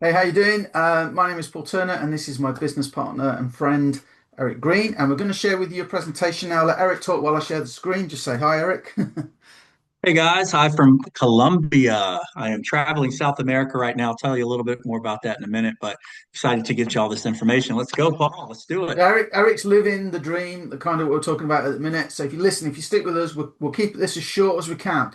Hey, how you doing? My name is Paul Turner, and this is my business partner and friend Eric Green. And we're going to share with you a presentation now. Let Eric talk while I share the screen. Just say hi, Eric. Hey guys, hi from Colombia. I am traveling South America right now. I'll tell you a little bit more about that in a minute, but excited to get you all this information. Let's go, Paul. Let's do it. Eric's living the dream, the kind of what we're talking about at the minute. So if you listen, if you stick with us, we'll keep this as short as we can.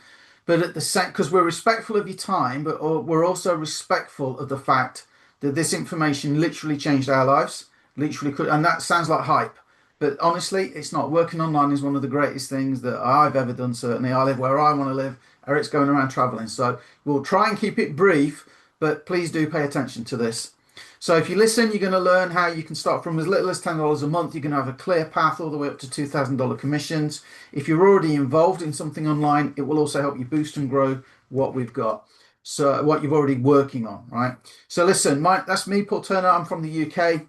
But at the same, because we're respectful of your time, but we're also respectful of the fact that this information literally changed our lives, literally could, and that sounds like hype. But honestly, it's not. Working online is one of the greatest things that I've ever done. Certainly, I live where I want to live. Eric's going around traveling, so we'll try and keep it brief, but please do pay attention to this. So if you listen, you're going to learn how you can start from as little as $10 a month. You're going to have a clear path all the way up to $2,000 commissions. If you're already involved in something online, it will also help you boost and grow what we've got. So what you've already working on, right? So listen, that's me, Paul Turner. I'm from the UK.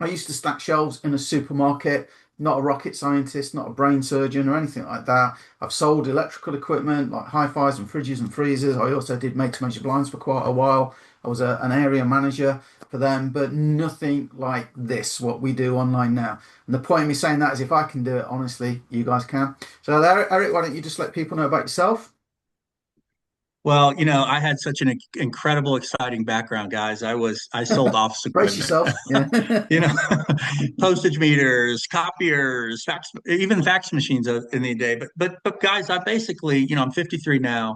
I used to stack shelves in a supermarket, not a rocket scientist, not a brain surgeon or anything like that. I've sold electrical equipment like hi-fis and fridges and freezers. I also did made-to-measure blinds for quite a while. I was an area manager for them, but nothing like this, what we do online now. And the point of me saying that is if I can do it, honestly, you guys can. So Eric, why don't you just let people know about yourself? Well, I had such an incredible, exciting background, guys. I sold office Brace equipment, yourself. Yeah. you know, postage meters, copiers, even fax machines in the day. But guys, I basically, I'm 53 now.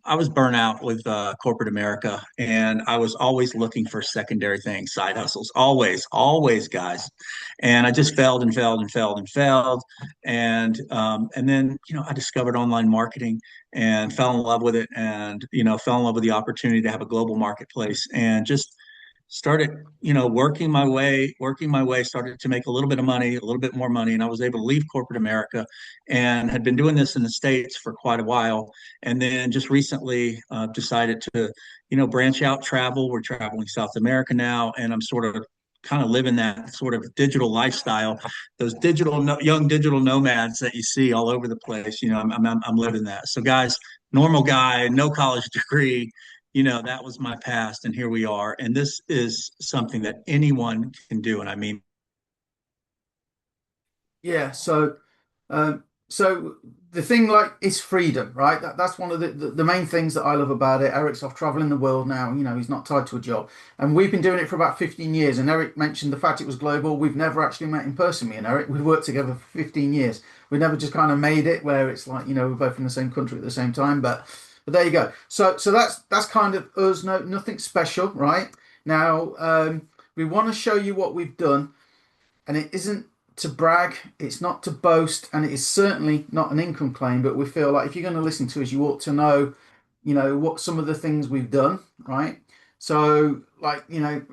I was burnt out with corporate America, and I was always looking for secondary things, side hustles, always, guys. And I just failed and failed and failed and failed, and then I discovered online marketing and fell in love with it, and fell in love with the opportunity to have a global marketplace, and just started working my way, started to make a little bit of money, a little bit more money, and I was able to leave corporate America and had been doing this in the States for quite a while, and then just recently decided to branch out, travel. We're traveling South America now, and I'm sort of kind of living that sort of digital lifestyle, those young digital nomads that you see all over the place. I'm living that. So guys, normal guy, no college degree, that was my past, and here we are. And this is something that anyone can do. And I mean, Yeah. Um, so the thing like is freedom, right? That's one of the main things that I love about it. Eric's off traveling the world now. He's not tied to a job, and we've been doing it for about 15 years. And Eric mentioned the fact it was global. We've never actually met in person, me and Eric. We've worked together for 15 years. We never just kind of made it where it's like we're both in the same country at the same time. But there you go. So that's kind of us. No, nothing special, right? Now we want to show you what we've done, and it isn't to brag, it's not to boast, and it is certainly not an income claim. But we feel like if you're going to listen to us, you ought to know, what some of the things we've done, right? So, like, and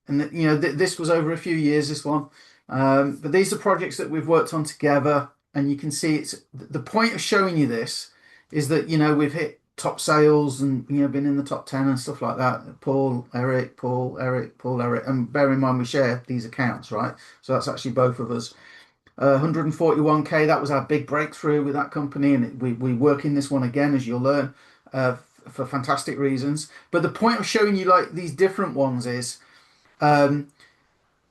this was over a few years, this one. But these are projects that we've worked on together, and you can see it's the point of showing you this is that we've hit top sales and been in the top 10 and stuff like that. Paul, Eric, Paul, Eric, Paul, Eric, and bear in mind we share these accounts, right? So that's actually both of us. 141K, that was our big breakthrough with that company, and we work in this one again, as you'll learn, for fantastic reasons. But the point of showing you like these different ones is um,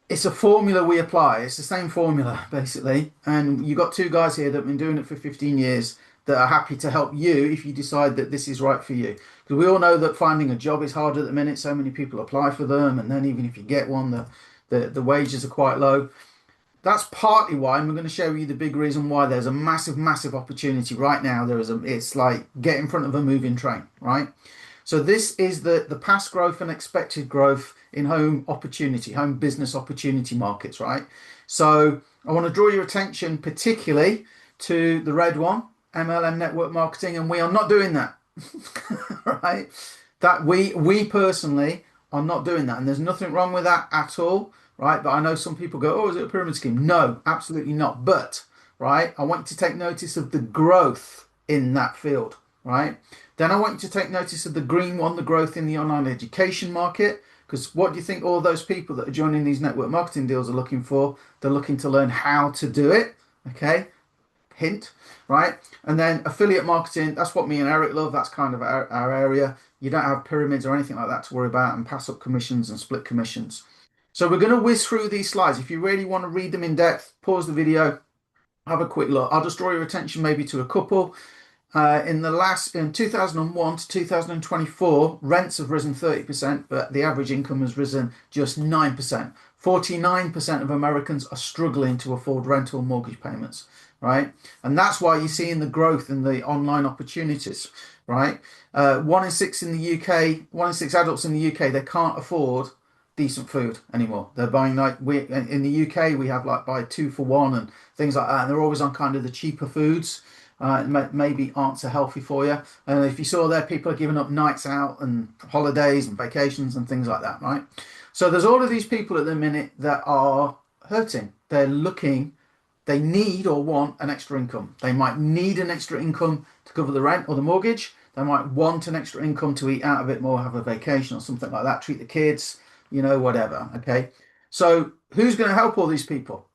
it's a formula we apply. It's the same formula basically, and you've got two guys here that have been doing it for 15 years that are happy to help you if you decide that this is right for you. Because we all know that finding a job is hard at the minute. So many people apply for them, and then even if you get one, the wages are quite low. That's partly why, and we're going to show you the big reason why there's a massive opportunity right now. It's like get in front of a moving train, right? So this is the past growth and expected growth in home business opportunity markets, right? So I want to draw your attention particularly to the red one, MLM network marketing, and we are not doing that, right? That we personally are not doing that, and there's nothing wrong with that at all, right? But I know some people go, "Oh, is it a pyramid scheme?" No, absolutely not. But right, I want you to take notice of the growth in that field, right? Then I want you to take notice of the green one, the growth in the online education market. Because what do you think all those people that are joining these network marketing deals are looking for? They're looking to learn how to do it. Okay. hint, right? And then affiliate marketing, that's what me and Eric love. That's kind of our area. You don't have pyramids or anything like that to worry about and pass up commissions and split commissions. So we're going to whiz through these slides. If you really want to read them in depth, pause the video, have a quick look. I'll just draw your attention maybe to a couple. In 2001 to 2024, rents have risen 30%, but the average income has risen just 9%. 49% of Americans are struggling to afford rental mortgage payments, right? And that's why you're seeing the growth in the online opportunities, right? One in six in the UK, 1 in 6 adults in the UK, they can't afford decent food anymore. They're buying like we in the UK we have like buy 2 for 1 and things like that, and they're always on kind of the cheaper foods. Maybe aren't so healthy for you. And if you saw there, people are giving up nights out and holidays and vacations and things like that, right? So there's all of these people at the minute that are hurting. They're looking, they need or want an extra income. They might need an extra income to cover the rent or the mortgage. They might want an extra income to eat out a bit more, have a vacation or something like that, treat the kids, whatever. Okay. So who's going to help all these people?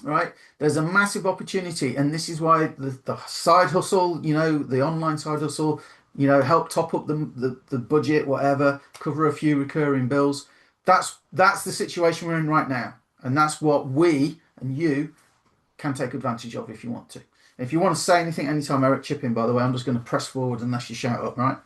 Right? There's a massive opportunity, and this is why the side hustle, the online side hustle, help top up the budget, whatever, cover a few recurring bills. That's the situation we're in right now, and that's what we and you can take advantage of if you want to. If you want to say anything anytime, Eric, chip in, by the way. I'm just going to press forward unless you shout up, right?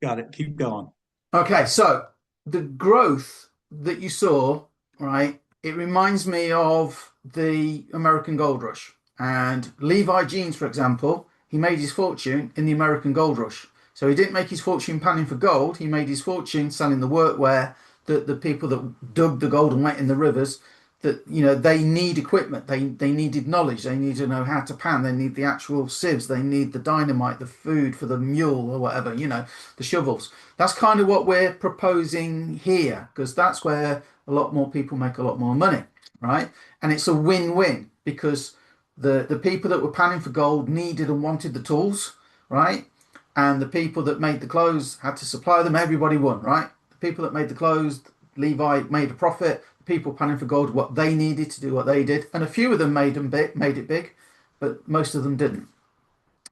Got it. Keep going. Okay, so the growth that you saw, right, it reminds me of the American Gold Rush. And Levi Jeans, for example, he made his fortune in the American Gold Rush. So he didn't make his fortune panning for gold, he made his fortune selling the workwear that the people that dug the gold and went in the rivers, that they need equipment, they needed knowledge, they need to know how to pan, they need the actual sieves, they need the dynamite, the food for the mule or whatever, the shovels. That's kind of what we're proposing here, because that's where a lot more people make a lot more money, right? And it's a win-win, because the people that were panning for gold needed and wanted the tools, right? And the people that made the clothes had to supply them. Everybody won, right? The people that made the clothes, Levi made a profit. People panning for gold, what they needed to do what they did, and a few of them made it big, but most of them didn't.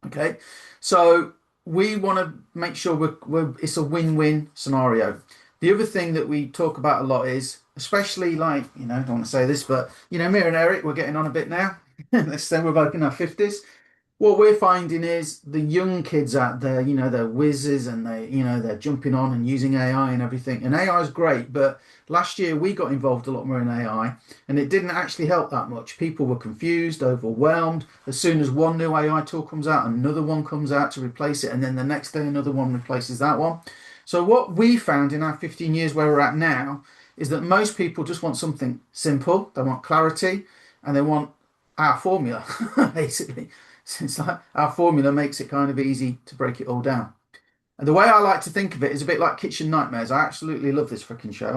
Okay, so we want to make sure it's a win-win scenario. The other thing that we talk about a lot is, especially like, I don't want to say this, but me and Eric, we're getting on a bit now. Let's say we're both in our 50s. What we're finding is the young kids out there, they're whizzes and they're jumping on and using AI and everything. And AI is great, but last year we got involved a lot more in AI and it didn't actually help that much. People were confused, overwhelmed. As soon as one new AI tool comes out, another one comes out to replace it. And then the next day, another one replaces that one. So what we found in our 15 years where we're at now is that most people just want something simple. They want clarity and they want our formula, basically. It's like our formula makes it kind of easy to break it all down. And the way I like to think of it is a bit like Kitchen Nightmares. I absolutely love this freaking show.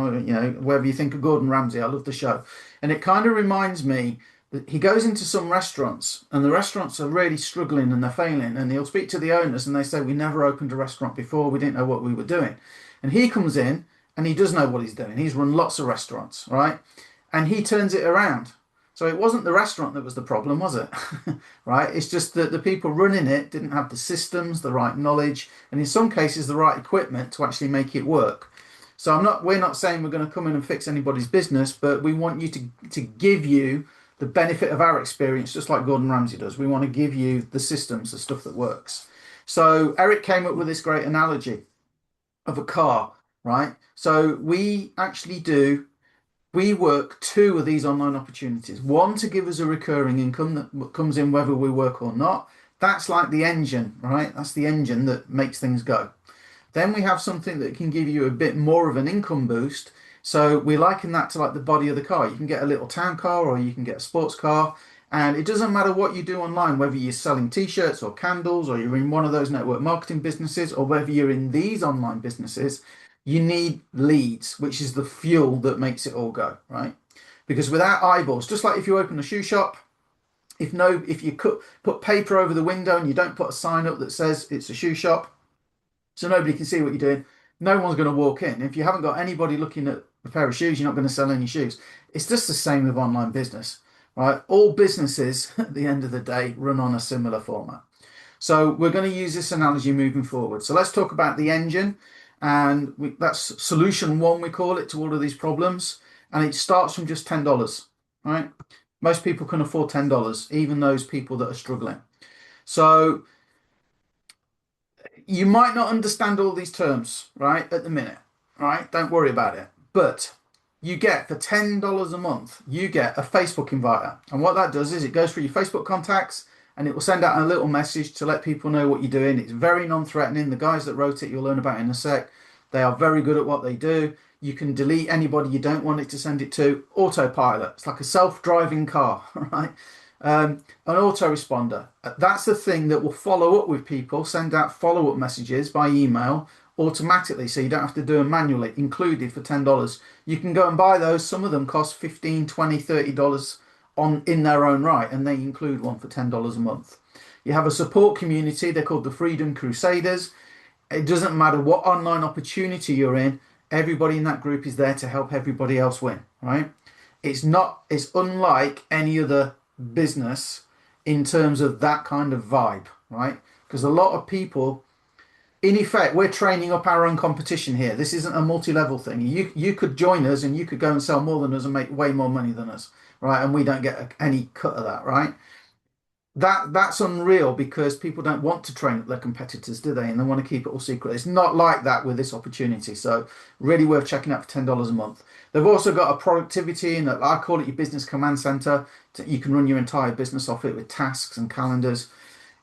Whether you think of Gordon Ramsay, I love the show. And it kind of reminds me that he goes into some restaurants and the restaurants are really struggling and they're failing. And he'll speak to the owners and they say, we never opened a restaurant before. We didn't know what we were doing. And he comes in and he does know what he's doing. He's run lots of restaurants, right? And he turns it around. So it wasn't the restaurant that was the problem, was it? Right? It's just that the people running it didn't have the systems, the right knowledge, and in some cases the right equipment to actually make it work. So we're not saying we're going to come in and fix anybody's business, but we want you to give you the benefit of our experience, just like Gordon Ramsay does. We want to give you the systems, the stuff that works. So Eric came up with this great analogy of a car, right? So we work 2 of these online opportunities. One to give us a recurring income that comes in whether we work or not. That's like the engine, right? That's the engine that makes things go. Then we have something that can give you a bit more of an income boost. So we liken that to like the body of the car. You can get a little town car or you can get a sports car. And it doesn't matter what you do online, whether you're selling t-shirts or candles or you're in one of those network marketing businesses or whether you're in these online businesses, you need leads, which is the fuel that makes it all go, right? Because without eyeballs, just like if you open a shoe shop, if you put paper over the window and you don't put a sign up that says it's a shoe shop, so nobody can see what you're doing, no one's going to walk in. If you haven't got anybody looking at a pair of shoes, you're not going to sell any shoes. It's just the same with online business. right? All businesses at the end of the day run on a similar format. So we're going to use this analogy moving forward. So let's talk about the engine, and that's solution one, we call it, to all of these problems. And it starts from just $10, right? Most people can afford $10, even those people that are struggling. So you might not understand all these terms, right, at the minute, right? Don't worry about it. But you get for $10 a month, you get a Facebook inviter. And what that does is it goes through your Facebook contacts and it will send out a little message to let people know what you're doing. It's very non-threatening. The guys that wrote it, you'll learn about in a sec. They are very good at what they do. You can delete anybody you don't want it to send it to. Autopilot. It's like a self-driving car, right? An autoresponder. That's the thing that will follow up with people, send out follow-up messages by email automatically, so you don't have to do them manually, included for $10. You can go and buy those. Some of them cost 15, 20, $30 on in their own right, and they include one for $10 a month. You have a support community. They're called the Freedom Crusaders. It doesn't matter what online opportunity you're in, everybody in that group is there to help everybody else win, right? It's unlike any other business in terms of that kind of vibe, right? Because a lot of people, in effect, we're training up our own competition here. This isn't a multi-level thing. You could join us and you could go and sell more than us and make way more money than us, right? And we don't get any cut of that, right? That's unreal because people don't want to train up their competitors, do they? And they want to keep it all secret. It's not like that with this opportunity. So really worth checking out for $10 a month. They've also got a productivity, and I call it your business command center. You can run your entire business off it with tasks and calendars.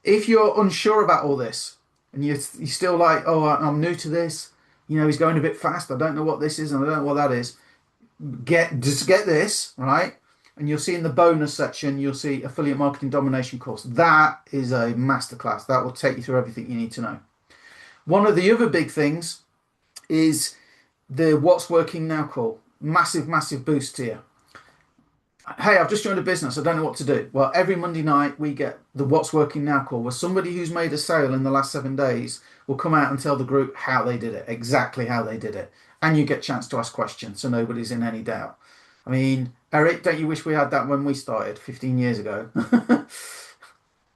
If you're unsure about all this and you're still like, oh, I'm new to this, he's going a bit fast. I don't know what this is and I don't know what that is. Just get this, right? And you'll see in the bonus section, you'll see affiliate marketing domination course. That is a masterclass. That will take you through everything you need to know. One of the other big things is the What's Working Now call. Massive, massive boost here. Hey, I've just joined a business. I don't know what to do. Well, every Monday night we get the What's Working Now call where somebody who's made a sale in the last 7 days will come out and tell the group how they did it, exactly how they did it. And you get a chance to ask questions so nobody's in any doubt. I mean, Eric, don't you wish we had that when we started 15 years ago?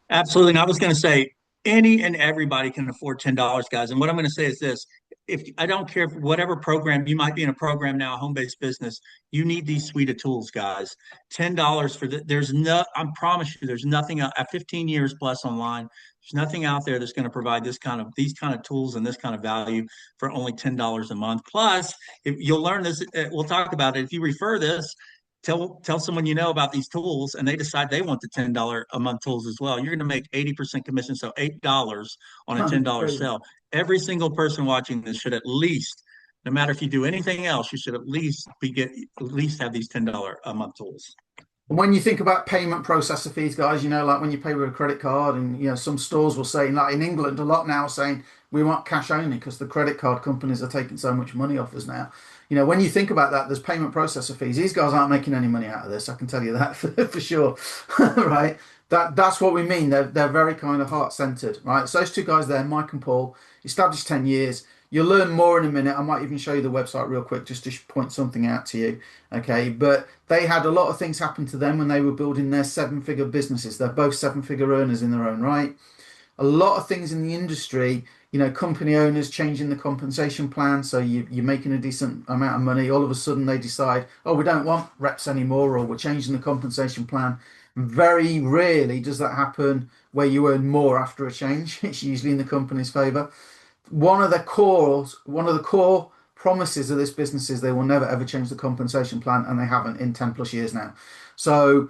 Absolutely. And I was going to say, any and everybody can afford $10, guys. And what I'm going to say is this: if I don't care if whatever program you might be in a program now, a home-based business, you need these suite of tools, guys. $10 for there's no, I promise you, there's nothing at 15 years plus online. There's nothing out there that's going to provide these kind of tools and this kind of value for only $10 a month. Plus, if you'll learn this, we'll talk about it. If you refer this, tell someone you know about these tools and they decide they want the $10 a month tools as well, you're going to make 80% commission. So $8 on a $10 Crazy. sale. Every single person watching this should at least, no matter if you do anything else, you should at least at least have these $10 a month tools. When you think about payment processor fees, guys, like when you pay with a credit card, and some stores will say, like in England, a lot now saying we want cash only because the credit card companies are taking so much money off us now. When you think about that, there's payment processor fees. These guys aren't making any money out of this. I can tell you that for sure, right? That's what we mean. They're very kind of heart centered, right? So those two guys there, Mike and Paul, established 10 years. You'll learn more in a minute. I might even show you the website real quick just to point something out to you. Okay. But they had a lot of things happen to them when they were building their seven-figure businesses. They're both seven-figure earners in their own right. A lot of things in the industry, company owners changing the compensation plan. So you're making a decent amount of money. All of a sudden they decide, oh, we don't want reps anymore, or we're changing the compensation plan. Very rarely does that happen where you earn more after a change. It's usually in the company's favor. One of the core promises of this business is they will never ever change the compensation plan, and they haven't in 10 plus years now. So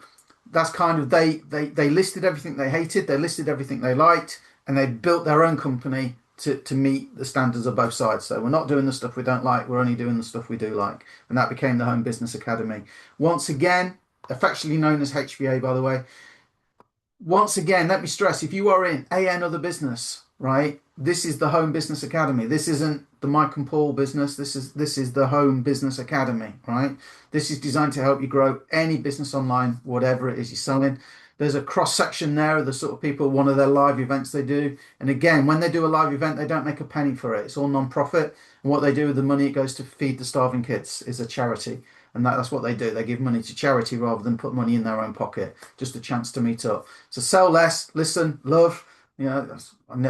that's kind of they listed everything they hated, they listed everything they liked, and they built their own company to meet the standards of both sides. So we're not doing the stuff we don't like, we're only doing the stuff we do like. And that became the Home Business Academy. Once again, affectionately known as HBA, by the way. Once again, let me stress, if you are in another business, right, this is the Home Business Academy. This isn't the Mike and Paul business. This is the Home Business Academy, right? This is designed to help you grow any business online, whatever it is you're selling. There's a cross section there of the sort of people, one of their live events they do. And again, when they do a live event, they don't make a penny for it. It's all non-profit. And what they do with the money, it goes to feed the starving kids, is a charity. And that's what they do. They give money to charity rather than put money in their own pocket. Just a chance to meet up. So sell less, listen, love. You know,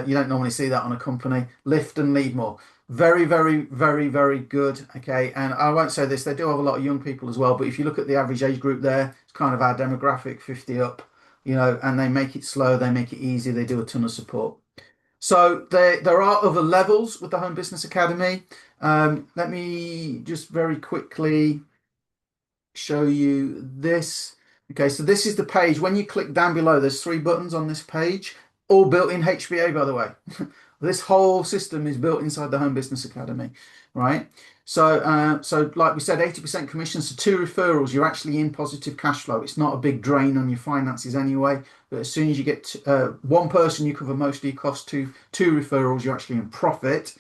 you don't normally see that on a company. Lift and lead more. Very, very, very, very good. Okay. And I won't say this, they do have a lot of young people as well. But if you look at the average age group there, it's kind of our demographic, 50 up, you know, and they make it slow, they make it easy, they do a ton of support. So there are other levels with the Home Business Academy. Let me just very quickly show you this. Okay, so this is the page. When you click down below, there's three buttons on this page, all built in HBA, by the way. This whole system is built inside the Home Business Academy, right? So like we said, 80% commission, so two referrals, you're actually in positive cash flow. It's not a big drain on your finances anyway. But as soon as you get one person, you cover most of your costs. Two referrals, you're actually in profit.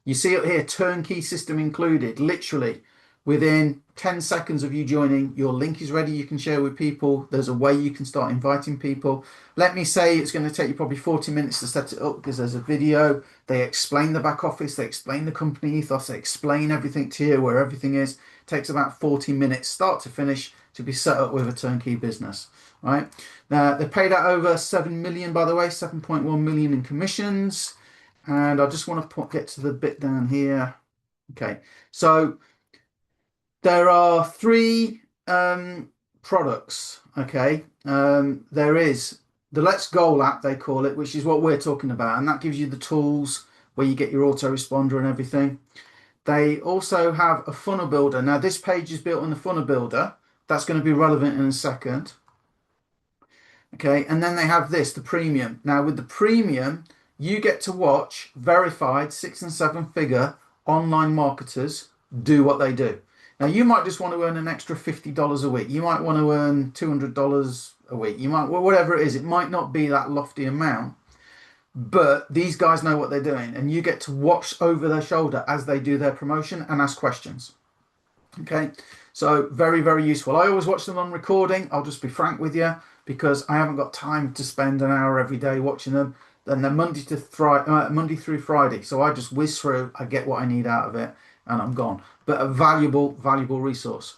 You see it here, turnkey system included. Literally, within 10 seconds of you joining, your link is ready. You can share with people. There's a way you can start inviting people. Let me say it's going to take you probably 40 minutes to set it up because there's a video. They explain the back office. They explain the company ethos. They explain everything to you, where everything is. It takes about 40 minutes, start to finish, to be set up with a turnkey business, right? Now, they paid out over 7 million, by the way, 7.1 million in commissions. And I just want to get to the bit down here. Okay, so there are three products. Okay, there is the Let's Goal app, they call it, which is what we're talking about, and that gives you the tools where you get your autoresponder and everything. They also have a funnel builder. Now, this page is built on the funnel builder. That's going to be relevant in a second. Okay, and then they have this, the premium. Now, with the premium, you get to watch verified 6 and 7 figure online marketers do what they do. Now, you might just want to earn an extra $50 a week. You might want to earn $200 a week. You might, well, whatever it is, it might not be that lofty amount, but these guys know what they're doing, and you get to watch over their shoulder as they do their promotion and ask questions. Okay, so very, very useful. I always watch them on recording. I'll just be frank with you because I haven't got time to spend an hour every day watching them. Then they're Monday through Friday. So I just whiz through, I get what I need out of it, and I'm gone. But a valuable, valuable resource.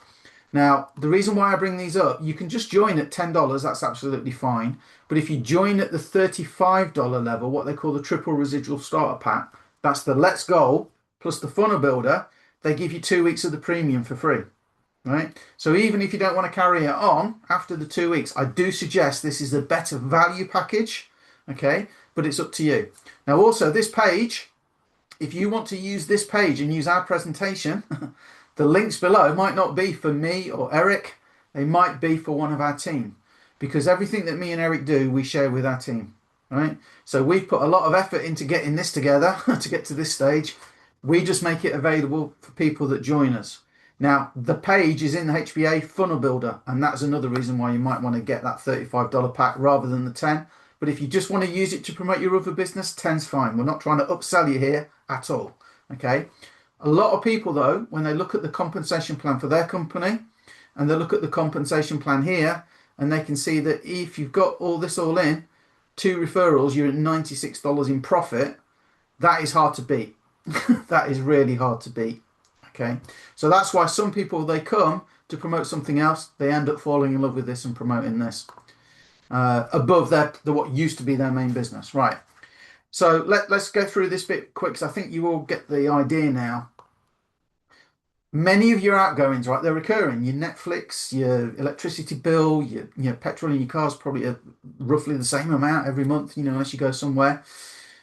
Now, the reason why I bring these up, you can just join at $10. That's absolutely fine. But if you join at the $35 level, what they call the triple residual starter pack, that's the Let's Go plus the funnel builder, they give you 2 weeks of the premium for free. Right? So even if you don't want to carry it on after the 2 weeks, I do suggest this is a better value package. Okay, but it's up to you. Now, also this page, if you want to use this page and use our presentation, the links below might not be for me or Eric. They might be for one of our team, because everything that me and Eric do, we share with our team, right? So we've put a lot of effort into getting this together to get to this stage. We just make it available for people that join us. Now, the page is in the HBA Funnel Builder, and that's another reason why you might want to get that $35 pack rather than the 10. But if you just want to use it to promote your other business, 10's fine. We're not trying to upsell you here at all, okay? A lot of people, though, when they look at the compensation plan for their company and they look at the compensation plan here, and they can see that if you've got all this all in, 2 referrals, you're at $96 in profit. That is hard to beat. That is really hard to beat. Okay, so that's why some people, they come to promote something else, they end up falling in love with this and promoting this above what used to be their main business. Right, so let's go through this bit quick, because I think you all get the idea now. Many of your outgoings, right, they're recurring. Your Netflix, your electricity bill, your petrol in your car's probably roughly the same amount every month, unless you go somewhere.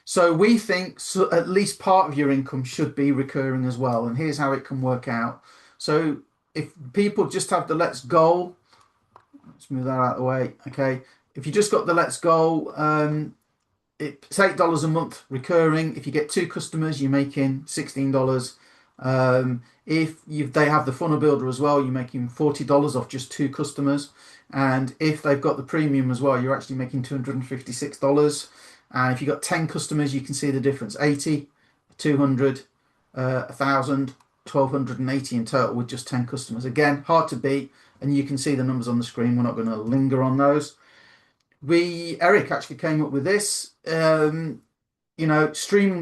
So we think at least part of your income should be recurring as well. And here's how it can work out. So if people just have the Let's Go, let's move that out of the way. Okay. If you just got the Let's Go, it's $8 a month recurring. If you get 2 customers, you're making $16. If they have the funnel builder as well, you're making $40 off just 2 customers. And if they've got the premium as well, you're actually making $256. And if you've got 10 customers, you can see the difference. 80, 200, 1,000, 1,280 in total with just 10 customers. Again, hard to beat, and you can see the numbers on the screen. We're not going to linger on those. Eric actually came up with this. Streaming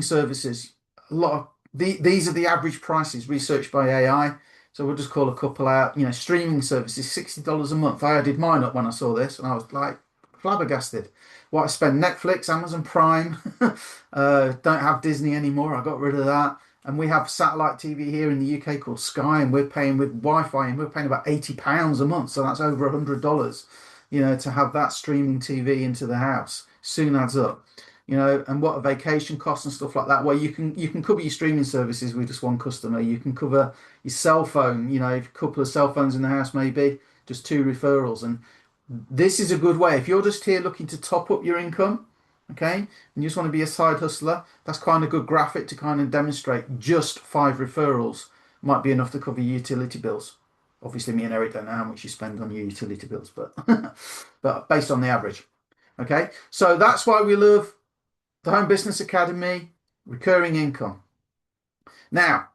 services. A lot of these are the average prices researched by AI. So we'll just call a couple out. Streaming services, $60 a month. I added mine up when I saw this, and I was like flabbergasted. What I spend: Netflix, Amazon Prime. Don't have Disney anymore. I got rid of that. And we have satellite TV here in the UK called Sky, and we're paying with Wi-Fi, and we're paying about £80 a month. So that's over $100, to have that streaming TV into the house. Soon adds up. And what a vacation costs and stuff like that. Where you can cover your streaming services with just one customer. You can cover your cell phone. A couple of cell phones in the house, maybe just two referrals. And this is a good way if you're just here looking to top up your income, okay, and you just want to be a side hustler. That's kind of good graphic to kind of demonstrate just five referrals might be enough to cover your utility bills. Obviously, me and Eric don't know how much you spend on your utility bills, but but based on the average. Okay, so that's why we love the Home Business Academy, recurring income. Now,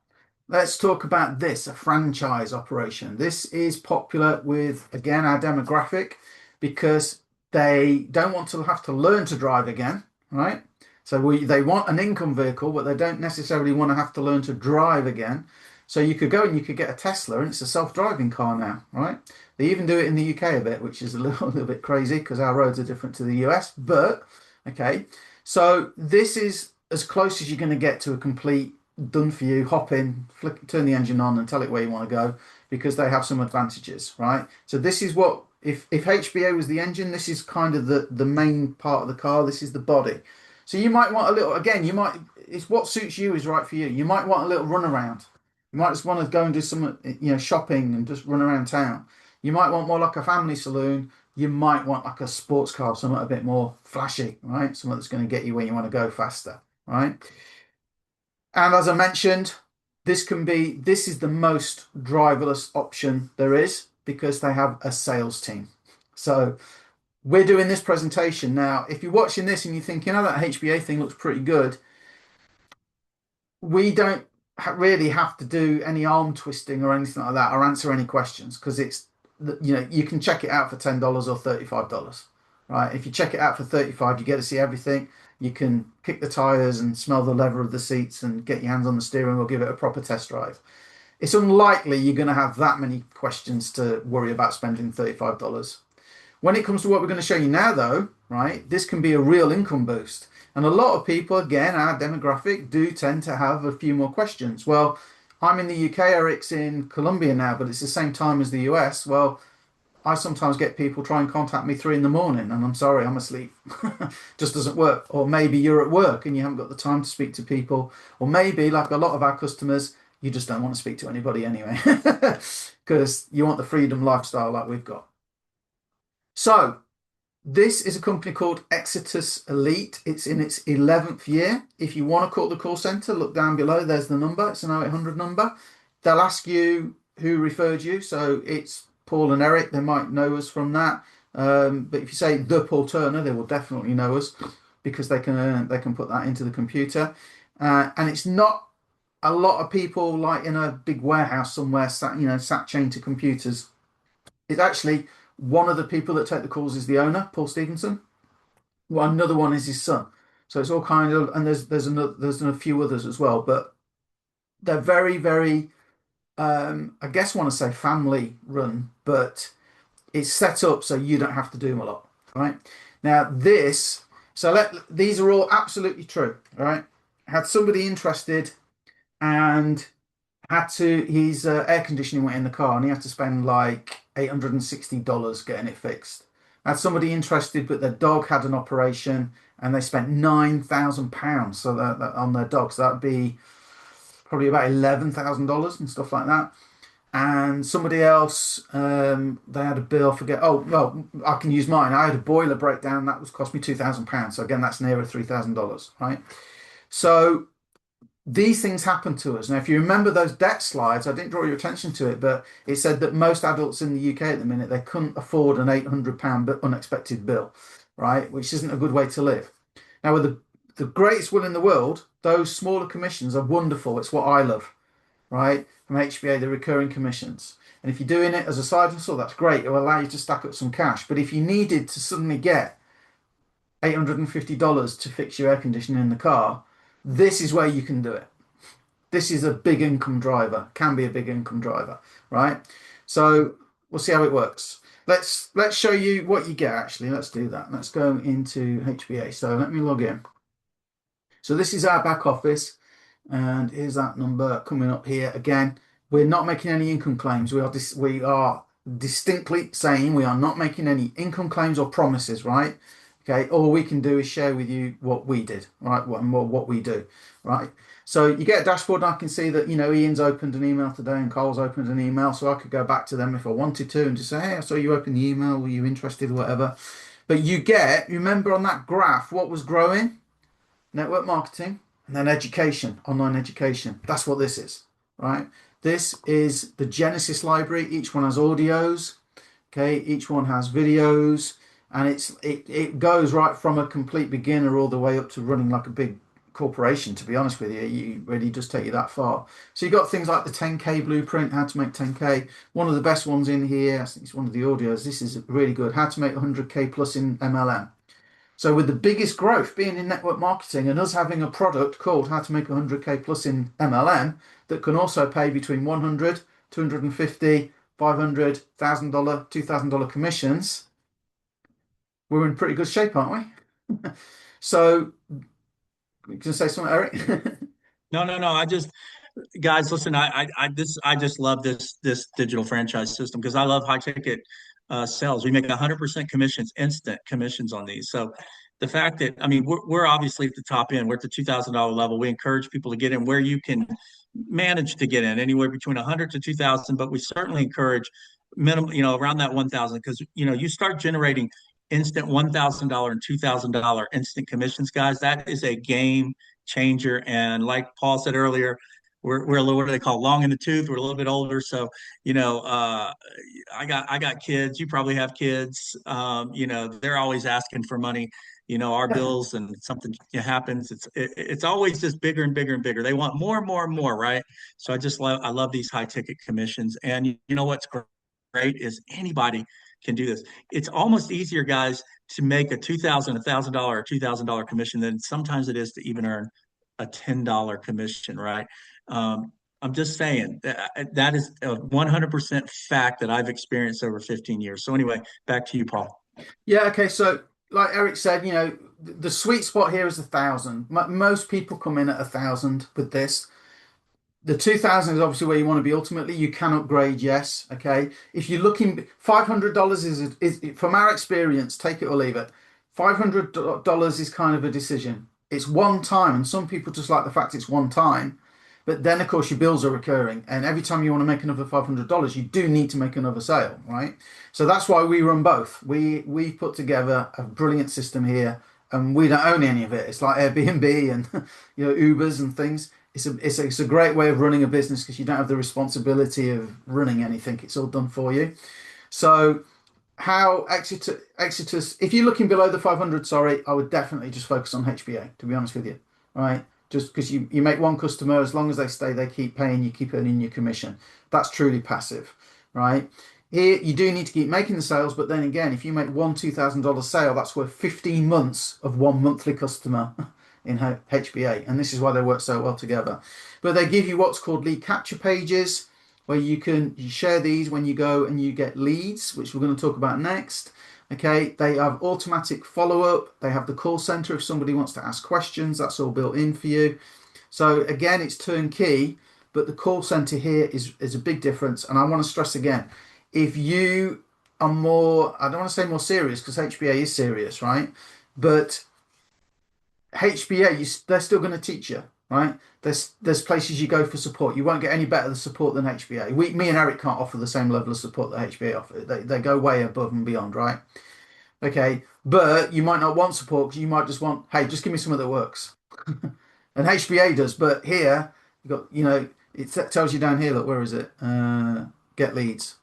let's talk about this, a franchise operation. This is popular with, again, our demographic because they don't want to have to learn to drive again, right? So they want an income vehicle, but they don't necessarily want to have to learn to drive again. So you could go and you could get a Tesla, and it's a self-driving car now, right? They even do it in the UK a bit, which is a little bit crazy because our roads are different to the US. But okay, so this is as close as you're going to get to a complete done for you. Hop in, flick, turn the engine on, and tell it where you want to go because they have some advantages, right? So this is what if HBA was the engine, this is kind of the main part of the car. This is the body. So you might want a little. Again, it's what suits you is right for you. You might want a little run around. You might just want to go and do some, shopping and just run around town. You might want more like a family saloon. You might want like a sports car, something a bit more flashy, right? Something that's going to get you where you want to go faster, right? And as I mentioned, this is the most driverless option there is because they have a sales team. So we're doing this presentation now. If you're watching this and you're thinking, oh, that HBA thing looks pretty good, we don't really have to do any arm twisting or anything like that or answer any questions because you can check it out for $10 or $35, right? If you check it out for 35, you get to see everything. You can kick the tires and smell the leather of the seats and get your hands on the steering wheel, give it a proper test drive. It's unlikely you're going to have that many questions to worry about spending $35. When it comes to what we're going to show you now, though, right, this can be a real income boost. And a lot of people, again, our demographic, do tend to have a few more questions. Well, I'm in the UK, Eric's in Colombia now, but it's the same time as the US. Well, I sometimes get people try and contact me 3 in the morning, and I'm sorry, I'm asleep. Just doesn't work. Or maybe you're at work and you haven't got the time to speak to people. Or maybe, like a lot of our customers, you just don't want to speak to anybody anyway, because you want the freedom lifestyle like we've got. So, this is a company called Exitus Elite. It's in its 11th year. If you want to call the call center, look down below. There's the number. It's an 0800 number. They'll ask you who referred you. So it's Paul and Eric. They might know us from that. But if you say the Paul Turner, they will definitely know us because they can put that into the computer. And it's not a lot of people like in a big warehouse somewhere sat chained to computers. It's actually one of the people that take the calls is the owner, Paul Stevenson. Well, another one is his son. So it's all kind of, and there's a few others as well, but they're very, very, I guess, want to say family run, but it's set up so you don't have to do them a lot, right? Now these are all absolutely true, right? Had somebody interested and his air conditioning went in the car and he had to spend like $860 getting it fixed. I had somebody interested, but their dog had an operation and they spent £9,000 so that on their dog. So that'd be probably about $11,000 and stuff like that. And somebody else, they had a bill, forget, oh, well, I can use mine. I had a boiler breakdown that was cost me £2,000. So again, that's nearer $3,000, right? So these things happen to us. Now, if you remember those debt slides, I didn't draw your attention to it, but it said that most adults in the UK at the minute, they couldn't afford an £800 unexpected bill, right? Which isn't a good way to live. Now, with the greatest will in the world, those smaller commissions are wonderful. It's what I love, right? From HBA, the recurring commissions. And if you're doing it as a side hustle, that's great. It will allow you to stack up some cash. But if you needed to suddenly get $850 to fix your air conditioning in the car, this is where you can do it. this is a big income driver, can be a big income driver, right? So we'll see how it works. Let's show you what you get actually. Let's do that. Let's go into HBA. So let me log in. So this is our back office, and here's that number coming up here. Again, we're not making any income claims. We are distinctly saying we are not making any income claims or promises, right? Okay, all we can do is share with you what we did, right? What we do, right? So you get a dashboard, and I can see that, Ian's opened an email today and Cole's opened an email, so I could go back to them if I wanted to and just say, hey, I saw you open the email, were you interested, or whatever. But remember on that graph, what was growing? Network marketing, and then education, online education. That's what this is, right? This is the Genesis library. Each one has audios, okay? Each one has videos, and it goes right from a complete beginner all the way up to running like a big corporation. To be honest with you, you really just take you that far. So you've got things like the 10K blueprint, how to make 10K. One of the best ones in here, I think it's one of the audios. This is really good. How to make 100K plus in MLM. So with the biggest growth being in network marketing and us having a product called How to Make 100K Plus in MLM that can also pay between 100, 250, 500, $1,000, $2,000 commissions, we're in pretty good shape, aren't we? So you can say something, Eric? No, no, no. Guys, listen. I just love this digital franchise system because I love high ticket sales. We make 100% commissions, instant commissions on these. So the fact that I mean we're obviously at the top end. We're at the $2,000 level. We encourage people to get in where you can manage to get in anywhere between 100 to 2,000, but we certainly encourage minimum, around that 1,000 because you start generating instant $1,000 and $2,000 instant commissions, guys. That is a game changer. And like Paul said earlier, we're a little, what do they call, long in the tooth. We're a little bit older, so I got kids. You probably have kids. They're always asking for money. Our bills, and something happens. It's always just bigger and bigger and bigger. They want more and more and more, right? So I love these high ticket commissions. And you know what's great is anybody can do this. It's almost easier, guys, to make a $1,000 or $2,000 commission than sometimes it is to even earn a $10 commission, right? I'm just saying that is a 100% fact that I've experienced over 15 years. So anyway, back to you, Paul. Yeah, okay. So, like Eric said, the sweet spot here is 1,000. Most people come in at 1,000 with this. The 2,000 is obviously where you want to be ultimately. You can upgrade, yes. Okay. If you're looking, $500 is from our experience, take it or leave it. $500 is kind of a decision. It's one time, and some people just like the fact it's one time. But then, of course, your bills are recurring, and every time you want to make another $500, you do need to make another sale, right? So that's why we run both. We put together a brilliant system here, and we don't own any of it. It's like Airbnb and Ubers and things. It's a great way of running a business because you don't have the responsibility of running anything. It's all done for you. So how Exitus, if you're looking below the 500, sorry, I would definitely just focus on HBA, to be honest with you, right? Just because you make one customer, as long as they stay, they keep paying, you keep earning your commission. That's truly passive, right? Here, you do need to keep making the sales, but then again, if you make one $2,000 sale, that's worth 15 months of one monthly customer in HBA, and this is why they work so well together. But they give you what's called lead capture pages, where you share these when you go and you get leads, which we're going to talk about next. Okay, they have automatic follow-up. They have the call center if somebody wants to ask questions. That's all built in for you. So again, it's turnkey, but the call center here is a big difference. And I want to stress again, if you are more, I don't want to say more serious because HBA is serious, right? But HBA, they're still going to teach you, right? There's places you go for support. You won't get any better support than HBA. Me and Eric can't offer the same level of support that HBA offer. They go way above and beyond, right? Okay, but you might not want support because you might just want, hey, just give me something that works. And HBA does, but here you got, it tells you down here. Look, where is it? Get leads.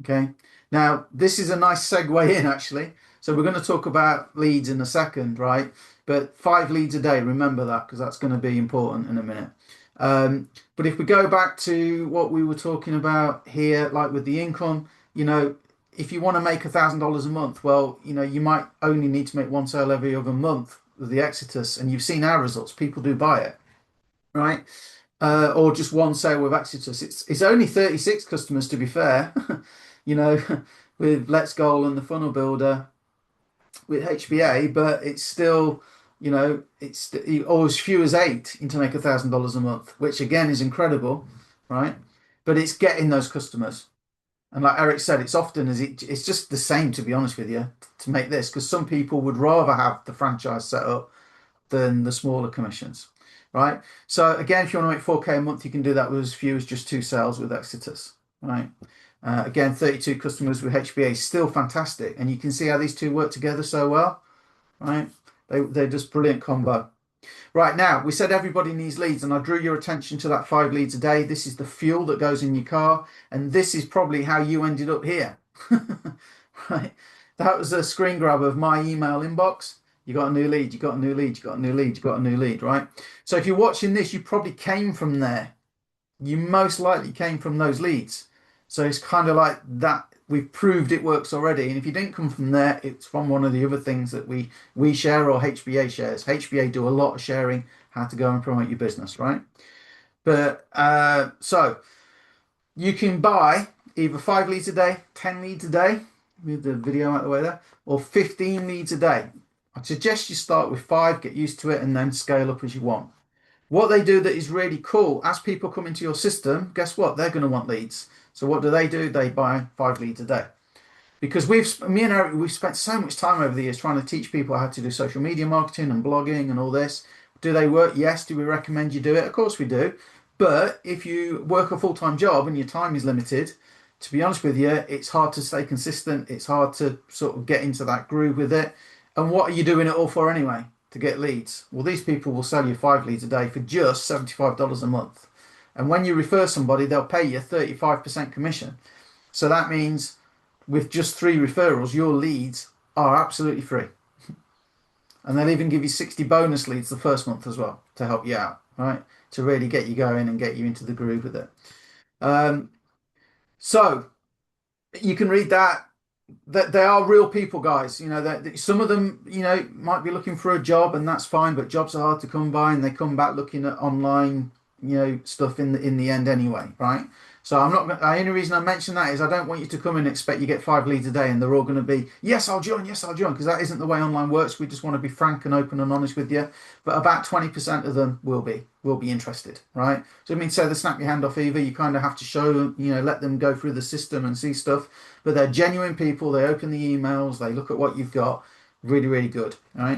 Okay, now this is a nice segue in actually. So we're going to talk about leads in a second, right? But 5 leads a day, remember that because that's going to be important in a minute. But if we go back to what we were talking about here, like with the income, if you want to make $1,000 a month, well, you might only need to make one sale every other month with the Exitus, and you've seen our results. People do buy it, right? or just one sale with Exitus. It's only 36 customers to be fair, you know, with Let's Goal and the Funnel Builder with HBA, but it's still, you know, it's or as few as eight to make $1,000 a month, which again is incredible, right? But it's getting those customers. And like Eric said, it's just the same, to be honest with you, to make this, because some people would rather have the franchise set up than the smaller commissions, right? So again, if you want to make 4K a month, you can do that with as few as just two sales with Exitus, right? Again, 32 customers with HBA is still fantastic, and you can see how these two work together so well, right? They're just brilliant combo. Right now, we said everybody needs leads, and I drew your attention to that 5 leads a day. This is the fuel that goes in your car, and this is probably how you ended up here. Right? That was a screen grab of my email inbox. You got a new lead, you got a new lead, you got a new lead, you got a new lead, right? So if you're watching this, you probably came from there. You most likely came from those leads. So it's kind of like that. We've proved it works already. And if you didn't come from there, it's from one of the other things that we share or HBA shares. HBA do a lot of sharing how to go and promote your business, right? But so you can buy either 5 leads a day, 10 leads a day, with the video out of the way there, or 15 leads a day. I'd suggest you start with 5, get used to it, and then scale up as you want. What they do that is really cool, as people come into your system, guess what? They're going to want leads. So what do? They buy 5 leads a day. Because me and Eric, we've spent so much time over the years trying to teach people how to do social media marketing and blogging and all this. Do they work? Yes. Do we recommend you do it? Of course we do. But if you work a full-time job and your time is limited, to be honest with you, it's hard to stay consistent. It's hard to sort of get into that groove with it. And what are you doing it all for anyway? To get leads. Well, these people will sell you 5 leads a day for just $75 a month. And when you refer somebody, they'll pay you 35% commission. So that means with just 3 referrals, your leads are absolutely free. And they'll even give you 60 bonus leads the first month as well to help you out, right? To really get you going and get you into the groove with it. So you can read that they are real people, guys. You know that some of them, you know, might be looking for a job, and that's fine. But jobs are hard to come by, and they come back looking at online, you know, stuff in the end anyway, right? So I'm not. The only reason I mention that is I don't want you to come and expect you get 5 leads a day, and they're all going to be yes, I'll join, because that isn't the way online works. We just want to be frank and open and honest with you. But about 20% of them will be interested, right? So I mean, say they snap your hand off either. You kind of have to show, you know, let them go through the system and see stuff. But they're genuine people. They open the emails. They look at what you've got. Really, really good, all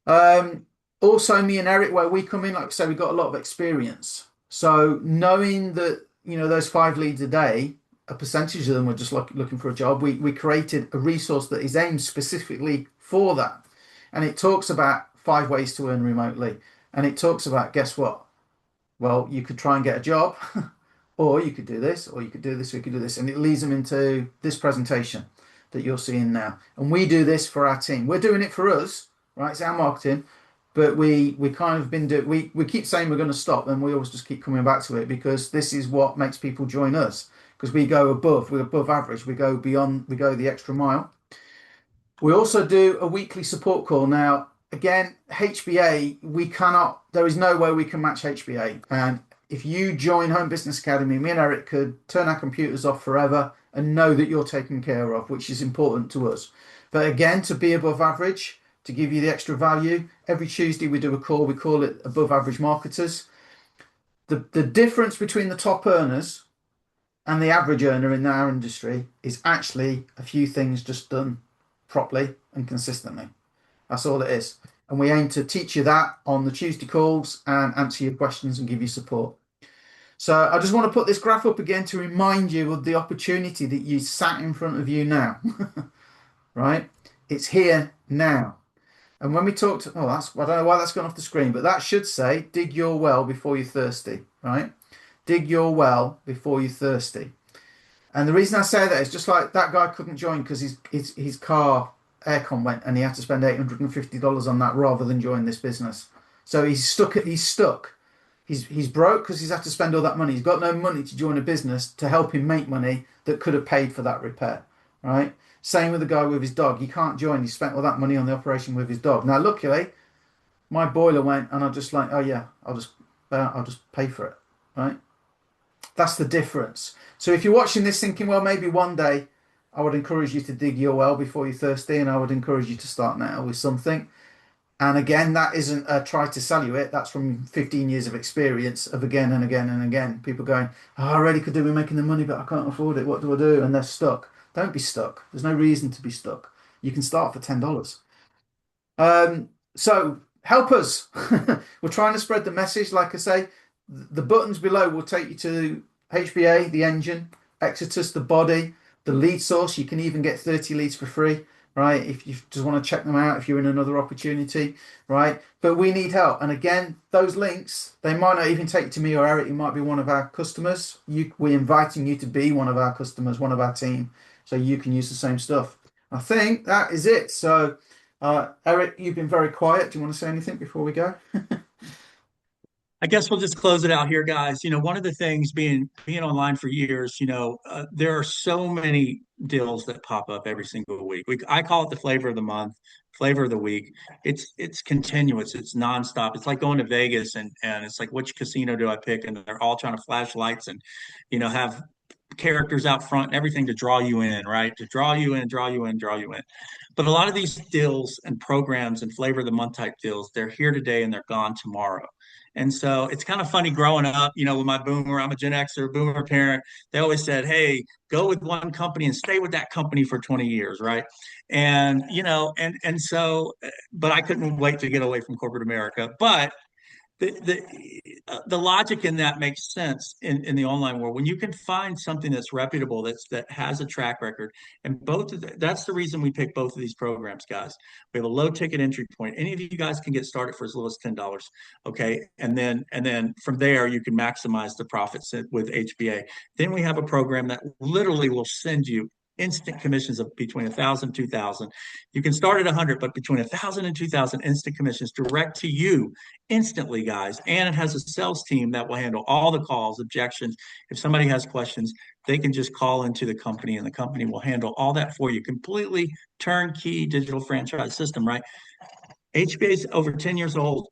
right? Also, me and Eric, where we come in, like I said, we've got a lot of experience. So knowing that, you know, those 5 leads a day, a percentage of them were just looking for a job. We created a resource that is aimed specifically for that. And it talks about 5 ways to earn remotely. And it talks about, guess what? Well, you could try and get a job, or you could do this, or you could do this, or you could do this. And it leads them into this presentation that you're seeing now. And we do this for our team. We're doing it for us, right? It's our marketing. But we kind of been doing, we keep saying we're going to stop, and we always just keep coming back to it, because this is what makes people join us, because we're above average, we go beyond, we go the extra mile. We also do a weekly support call. Now, again, HBA, there is no way we can match HBA. And if you join Home Business Academy, me and Eric could turn our computers off forever and know that you're taken care of, which is important to us. But again, to be above average, to give you the extra value, every Tuesday we do a call. We call it Above Average Marketers. The difference between the top earners and the average earner in our industry is actually a few things just done properly and consistently. That's all it is. And we aim to teach you that on the Tuesday calls and answer your questions and give you support. So I just want to put this graph up again to remind you of the opportunity that you sat in front of you now, right? It's here now. And when we talked, I don't know why that's gone off the screen, but that should say, dig your well before you're thirsty, right? Dig your well before you're thirsty. And the reason I say that is just like that guy couldn't join because his car aircon went and he had to spend $850 on that rather than join this business. So he's stuck. He's broke because he's had to spend all that money. He's got no money to join a business to help him make money that could have paid for that repair, right? Same with the guy with his dog. He can't join. He spent all that money on the operation with his dog. Now, luckily, my boiler went, and I'm just like, oh yeah, I'll just I'll just pay for it, right? That's the difference. So if you're watching this thinking, well, maybe one day, I would encourage you to dig your well before you're thirsty, and I would encourage you to start now with something. And again, that isn't a try to sell you it. That's from 15 years of experience of again and again and again. People going, oh, I really could do with making the money, but I can't afford it. What do I do? And they're stuck. Don't be stuck. There's no reason to be stuck. You can start for $10. So help us. We're trying to spread the message. Like I say, the buttons below will take you to HBA, the engine, Exodus, the body, the lead source. You can even get 30 leads for free, right? If you just want to check them out, if you're in another opportunity, right? But we need help. And again, those links, they might not even take you to me or Eric. You might be one of our customers. We're inviting you to be one of our customers, one of our team, so you can use the same stuff. I think that is it. So, Eric, you've been very quiet. Do you want to say anything before we go? I guess we'll just close it out here, guys. One of the things being online for years, there are so many deals that pop up every single week. I call it the flavor of the month, flavor of the week. It's continuous, it's nonstop. It's like going to Vegas and it's like, which casino do I pick? And they're all trying to flash lights and have characters out front and everything to draw you in, right? To draw you in, draw you in, draw you in. But a lot of these deals and programs and flavor of the month type deals, they're here today and they're gone tomorrow. And so it's kind of funny growing up, with my boomer, I'm a Gen Xer, boomer parent. They always said, hey, go with one company and stay with that company for 20 years, right? And, but I couldn't wait to get away from corporate America. But the logic in that makes sense in the online world when you can find something that's reputable that has a track record and that's the reason we pick both of these programs, guys. We have a low ticket entry point. Any of you guys can get started for as little as $10. Okay, and then from there you can maximize the profits with HBA. Then we have a program that literally will send you instant commissions of between 1,000 and 2,000. You can start at 100, but between 1,000 and 2,000 instant commissions direct to you instantly, guys. And it has a sales team that will handle all the calls, objections. If somebody has questions, they can just call into the company and the company will handle all that for you. Completely turnkey digital franchise system, right? HBA is over 10 years old.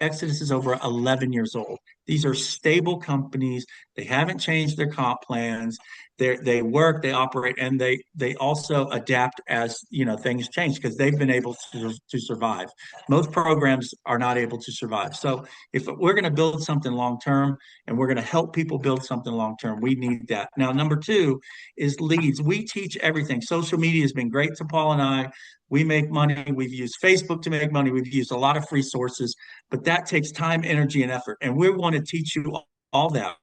Exodus is over 11 years old. These are stable companies. They haven't changed their comp plans. They work, they operate, and they also adapt as things change because they've been able to survive. Most programs are not able to survive. So if we're going to build something long term and we're going to help people build something long term, we need that. Now, number two is leads. We teach everything. Social media has been great to Paul and I. We make money. We've used Facebook to make money. We've used a lot of free sources, but that takes time, energy, and effort. And we want to teach you all that.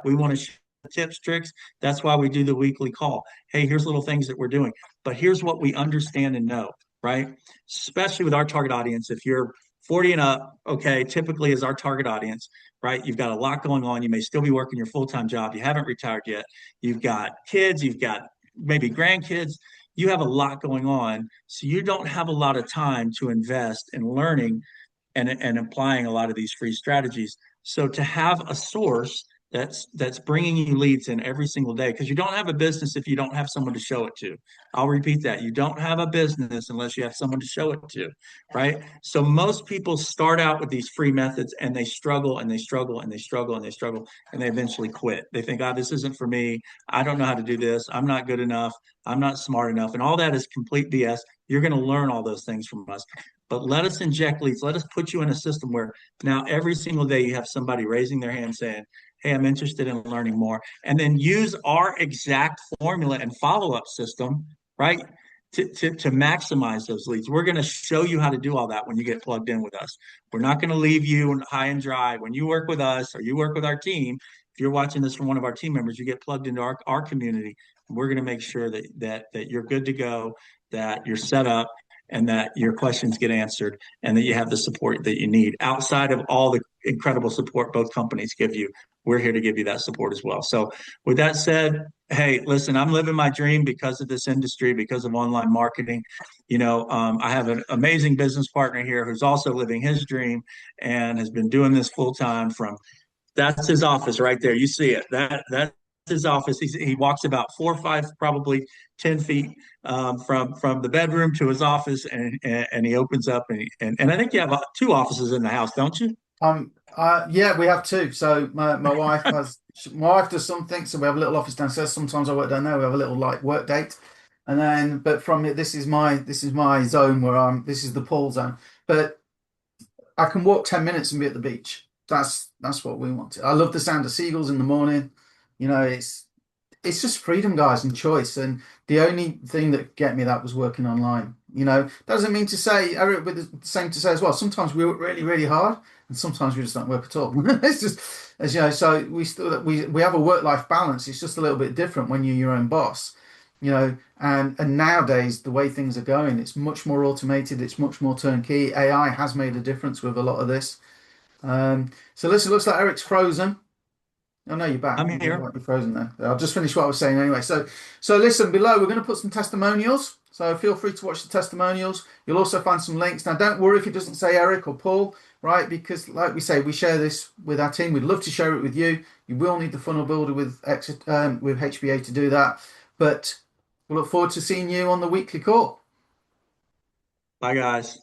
We want to share tips, tricks. That's why we do the weekly call. Hey, here's little things that we're doing. But here's what we understand and know, right? Especially with our target audience. If you're 40 and up, okay, typically is our target audience, right? You've got a lot going on. You may still be working your full-time job. You haven't retired yet. You've got kids. You've got maybe grandkids. You have a lot going on. So you don't have a lot of time to invest in learning and applying a lot of these free strategies. So to have a source that's bringing you leads in every single day, because you don't have a business if you don't have someone to show it to. I'll repeat that. You don't have a business unless you have someone to show it to, right? So most people start out with these free methods and they struggle and they struggle and they struggle and they struggle and they eventually quit. They think, oh, this isn't for me. I don't know how to do this. I'm not good enough. I'm not smart enough. And all that is complete BS. You're going to learn all those things from us. But let us inject leads. Let us put you in a system where now every single day you have somebody raising their hand saying, hey, I'm interested in learning more. And then use our exact formula and follow-up system, right, to maximize those leads. We're going to show you how to do all that when you get plugged in with us. We're not going to leave you high and dry. When you work with us or you work with our team, if you're watching this from one of our team members, you get plugged into our community. We're going to make sure that you're good to go, that you're set up, and that your questions get answered and that you have the support that you need outside of all the incredible support both companies give you. We're here to give you that support as well. So with that said, hey, listen, I'm living my dream because of this industry, because of online marketing. I have an amazing business partner here who's also living his dream and has been doing this full time that's his office right there. You see it. That's his office. He walks about 4 or 5, probably 10 feet from the bedroom to his office, and he opens up and I think you have 2 offices in the house, don't you? Yeah, we have two. So my wife has my wife does something. So we have a little office downstairs. Sometimes I work down there. We have a little like work date, and then but from it, this is my zone where I'm. This is the pool zone. But I can walk 10 minutes and be at the beach. That's what we want. I love the sound of seagulls in the morning. You know, it's just freedom, guys, and choice. And the only thing that get me that was working online. Doesn't mean to say, Eric, with the same to say as well. Sometimes we work really, really hard, and sometimes we just don't work at all. It's just, as you know, so we have a work-life balance. It's just a little bit different when you're your own boss. And nowadays the way things are going, it's much more automated. It's much more turnkey. AI has made a difference with a lot of this. So listen, looks like Eric's frozen. Oh no, you're back. I'm You here. might be frozen there. I'll just finish what I was saying anyway. So listen, below we're going to put some testimonials. So feel free to watch the testimonials. You'll also find some links. Now, don't worry if it doesn't say Eric or Paul, right? Because, like we say, we share this with our team. We'd love to share it with you. You will need the funnel builder with HBA to do that. But we look forward to seeing you on the weekly call. Bye, guys.